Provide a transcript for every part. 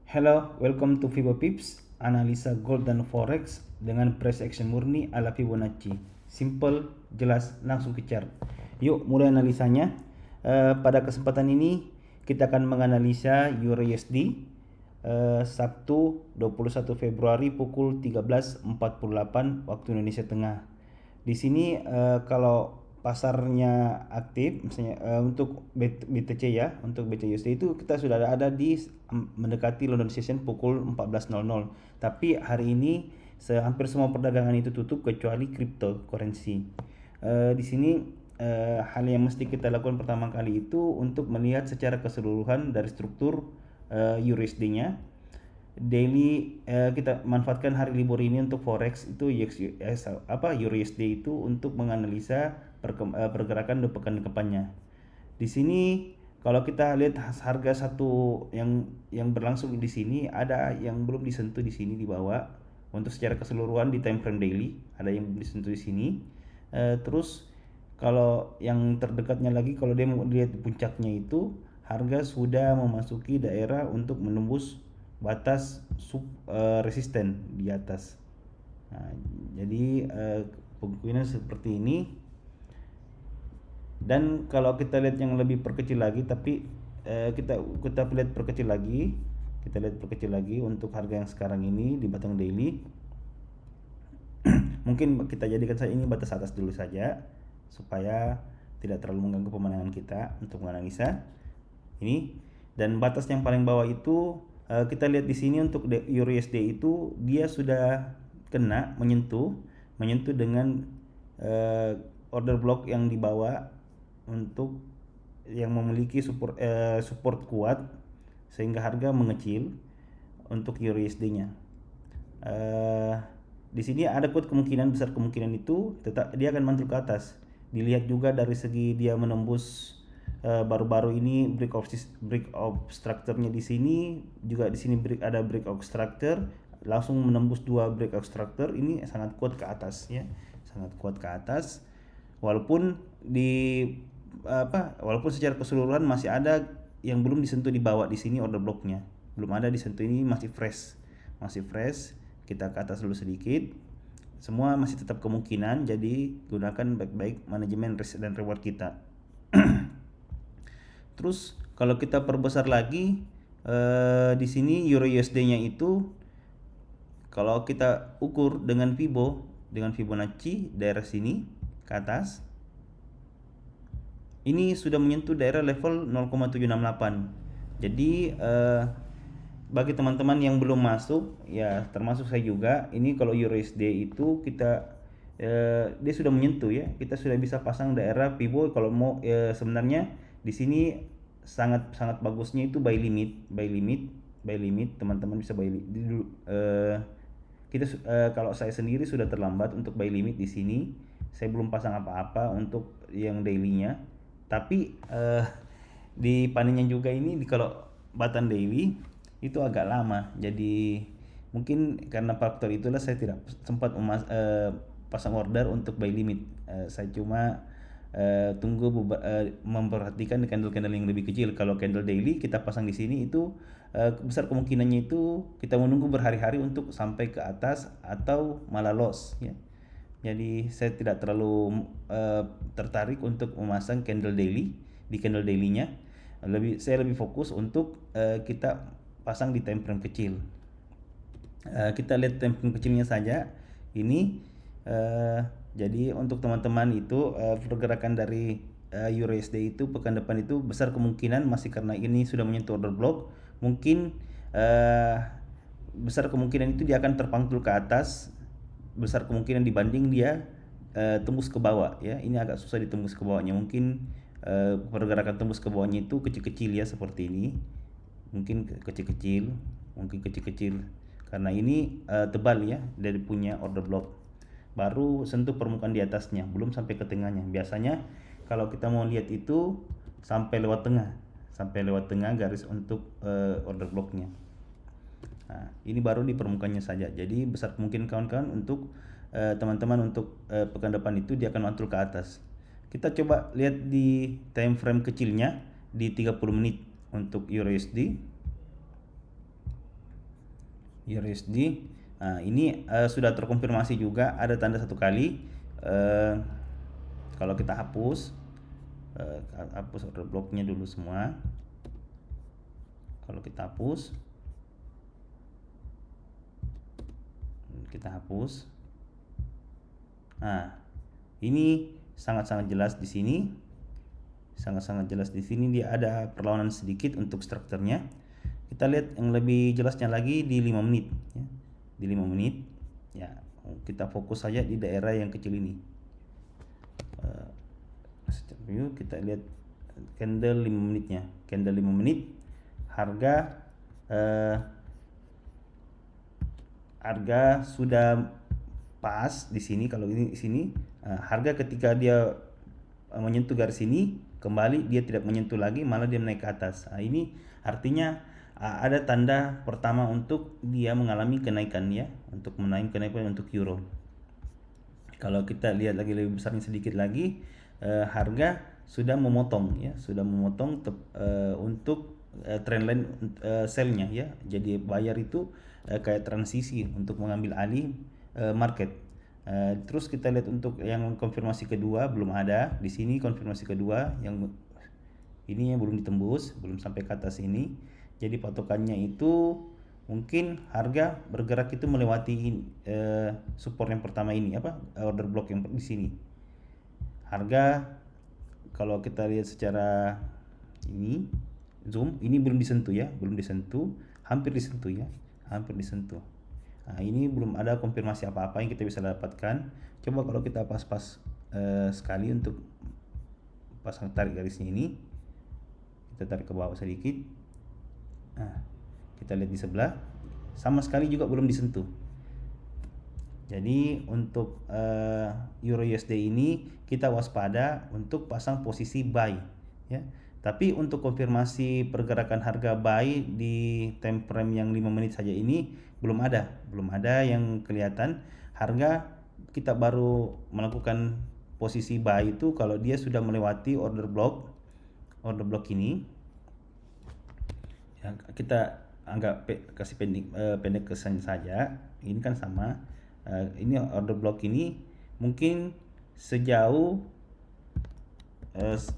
Hello, welcome to Fibo Pips, analisa gold dan forex dengan price action murni ala Fibonacci. Simple, jelas, langsung ke chart. Yuk mulai analisanya. Pada kesempatan ini kita akan menganalisa Euro USD Sabtu 21 Februari pukul 13.48 waktu Indonesia Tengah. Di sini kalau pasarnya aktif, misalnya untuk BTC ya, untuk BTC itu kita sudah ada di mendekati London Session pukul 14.00. Tapi hari ini hampir semua perdagangan itu tutup kecuali cryptocurrency. Di sini hal yang mesti kita lakukan pertama kali itu untuk melihat secara keseluruhan dari struktur USD-nya. Daily kita manfaatkan hari libur ini untuk forex itu Euro USD itu untuk menganalisa pergerakan 2 pekan depannya. Di sini kalau kita lihat harga satu yang berlangsung di sini ada yang belum disentuh di sini di bawah. Untuk secara keseluruhan di time frame daily ada yang belum disentuh di sini. Terus kalau yang terdekatnya lagi kalau dia mau lihat puncaknya itu harga sudah memasuki daerah untuk menembus batas resisten di atas. Nah, jadi kemungkinan seperti ini. Dan kalau kita lihat yang lebih perkecil lagi, tapi kita lihat perkecil lagi, untuk harga yang sekarang ini di batang daily. Mungkin kita jadikan saja ini batas atas dulu saja supaya tidak terlalu mengganggu pemandangan kita untuk menganalisa ini. Dan batas yang paling bawah itu kita lihat di sini untuk Euro USD itu dia sudah kena menyentuh dengan order block yang dibawa untuk yang memiliki support kuat sehingga harga mengecil untuk Euro USD-nya. Di sini ada besar kemungkinan itu tetap dia akan mantul ke atas. Dilihat juga dari segi dia menembus baru-baru ini break of structure-nya di sini juga di sini ada break of structure langsung menembus 2 break of structure ini sangat kuat ke atas ya, sangat kuat ke atas walaupun walaupun secara keseluruhan masih ada yang belum disentuh di bawah di sini order blocknya belum ada disentuh, ini masih fresh kita ke atas dulu sedikit, semua masih tetap kemungkinan, jadi gunakan baik-baik manajemen risk dan reward kita. Terus kalau kita perbesar lagi di sini Euro USD-nya itu kalau kita ukur dengan Fibonacci daerah sini ke atas ini sudah menyentuh daerah level 0,768. Jadi bagi teman-teman yang belum masuk ya termasuk saya juga, ini kalau Euro USD itu kita dia sudah menyentuh ya, kita sudah bisa pasang daerah pivot kalau mau sebenarnya di sini sangat bagusnya itu buy limit teman-teman bisa buy dulu. Kita kalau saya sendiri sudah terlambat untuk buy limit di sini, saya belum pasang apa-apa untuk yang dailynya, tapi di panennya juga ini kalau batan daily itu agak lama, jadi mungkin karena faktor itulah saya tidak sempat pasang order untuk buy limit. Saya cuma tunggu memperhatikan candle-candle yang lebih kecil. Kalau candle daily kita pasang di sini itu besar kemungkinannya itu kita menunggu berhari-hari untuk sampai ke atas atau malah loss ya. Jadi saya tidak terlalu tertarik untuk memasang candle daily di candle dailynya. Saya lebih fokus untuk kita pasang di time frame kecil. Kita lihat time frame kecilnya saja. Ini jadi untuk teman-teman itu pergerakan dari Euro USD itu pekan depan itu besar kemungkinan masih karena ini sudah menyentuh order block, mungkin besar kemungkinan itu dia akan terpantul ke atas, besar kemungkinan dibanding dia tembus ke bawah ya. Ini agak susah ditembus ke bawahnya, mungkin pergerakan tembus ke bawahnya itu kecil-kecil ya, seperti ini mungkin kecil-kecil karena ini tebal ya dari punya order block, baru sentuh permukaan di atasnya, belum sampai ke tengahnya. Biasanya kalau kita mau lihat itu sampai lewat tengah garis untuk order blocknya. Nah, ini baru di permukaannya saja. Jadi besar kemungkinan kawan-kawan untuk teman-teman untuk pekan depan itu dia akan mantul ke atas. Kita coba lihat di time frame kecilnya di 30 menit untuk Euro USD. USD. Nah, ini sudah terkonfirmasi juga, ada tanda 1 kali. Kalau kita hapus order blocknya dulu semua. Kalau kita hapus, nah ini sangat-sangat jelas di sini. Sangat-sangat jelas di sini dia ada perlawanan sedikit untuk strukturnya. Kita lihat yang lebih jelasnya lagi di 5 menit ya. Di 5 menit ya, kita fokus saja di daerah yang kecil ini. Kita lihat candle 5 menitnya. Candle 5 menit harga harga sudah pas di sini. Kalau ini di sini harga ketika dia menyentuh garis ini kembali, dia tidak menyentuh lagi, malah dia naik ke atas. Nah, ini artinya ada tanda pertama untuk dia mengalami kenaikan ya, untuk menaik kenaikan untuk euro. Kalau kita lihat lagi lebih besarnya sedikit lagi, harga sudah memotong ya, untuk trendline sell-nya ya. Jadi buyer itu kayak transisi untuk mengambil alih market. Terus kita lihat untuk yang konfirmasi kedua belum ada. Di sini konfirmasi kedua yang ini yang belum ditembus, belum sampai ke atas ini. Jadi patokannya itu mungkin harga bergerak itu melewati support yang pertama ini, order block yang di sini. Harga kalau kita lihat secara ini zoom, ini belum disentuh ya, hampir disentuh ya, Nah, ini belum ada konfirmasi apa-apa yang kita bisa dapatkan. Coba kalau kita pas-pas sekali untuk pasang tarik garisnya ini, kita tarik ke bawah sedikit. Nah, kita lihat di sebelah, sama sekali juga belum disentuh. Jadi untuk Euro USD ini kita waspada untuk pasang posisi buy ya. Tapi untuk konfirmasi pergerakan harga buy di time frame yang 5 menit saja ini belum ada yang kelihatan. Harga kita baru melakukan posisi buy itu kalau dia sudah melewati order block ini ya. Kita anggap kasih pendek kesan saja. Ini kan sama. Ini order block ini mungkin sejauh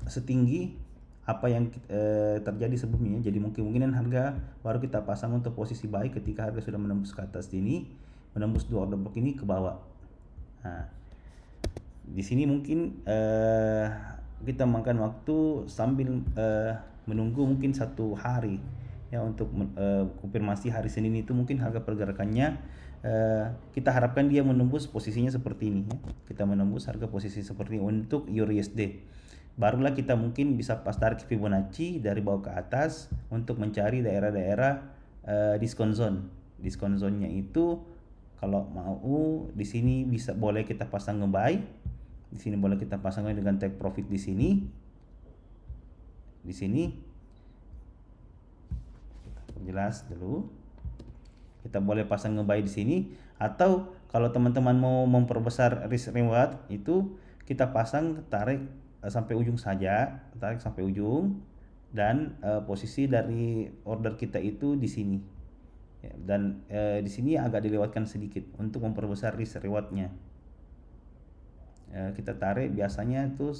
setinggi apa yang terjadi sebelumnya. Jadi mungkinan harga baru kita pasang untuk posisi buy ketika harga sudah menembus ke atas ini, menembus 2 order block ini ke bawah. Nah, di sini mungkin kita makan waktu sambil menunggu mungkin 1 hari ya untuk konfirmasi hari Senin itu. Mungkin harga pergerakannya kita harapkan dia menembus posisinya seperti ini ya. Kita menembus harga posisi seperti ini untuk Euro USD. Barulah kita mungkin bisa pas tarik Fibonacci dari bawah ke atas untuk mencari daerah-daerah discount zone. Discount zone-nya itu kalau mau di sini boleh kita pasang nge-buy. Di sini boleh kita pasang dengan take profit di sini. Di sini jelas dulu. Kita boleh pasang nge-buy di sini, atau kalau teman-teman mau memperbesar risk reward itu kita pasang tarik sampai ujung saja, dan posisi dari order kita itu di sini ya, dan di sini agak dilewatkan sedikit untuk memperbesar risk rewardnya. Kita tarik biasanya itu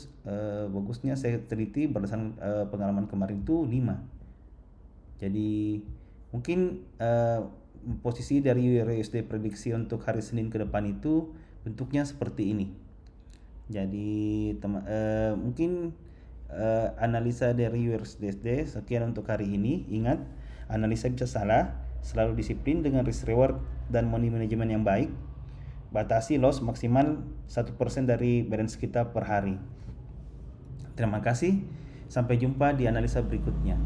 bagusnya saya teliti berdasarkan pengalaman kemarin itu 5. Jadi mungkin posisi dari Euro USD prediksi untuk hari Senin ke depan itu bentuknya seperti ini. Jadi mungkin analisa dari USD sekian untuk hari ini. Ingat, analisa bisa salah, selalu disiplin dengan risk reward dan money management yang baik. Batasi loss maksimal 1% dari balance kita per hari. Terima kasih, sampai jumpa di analisa berikutnya.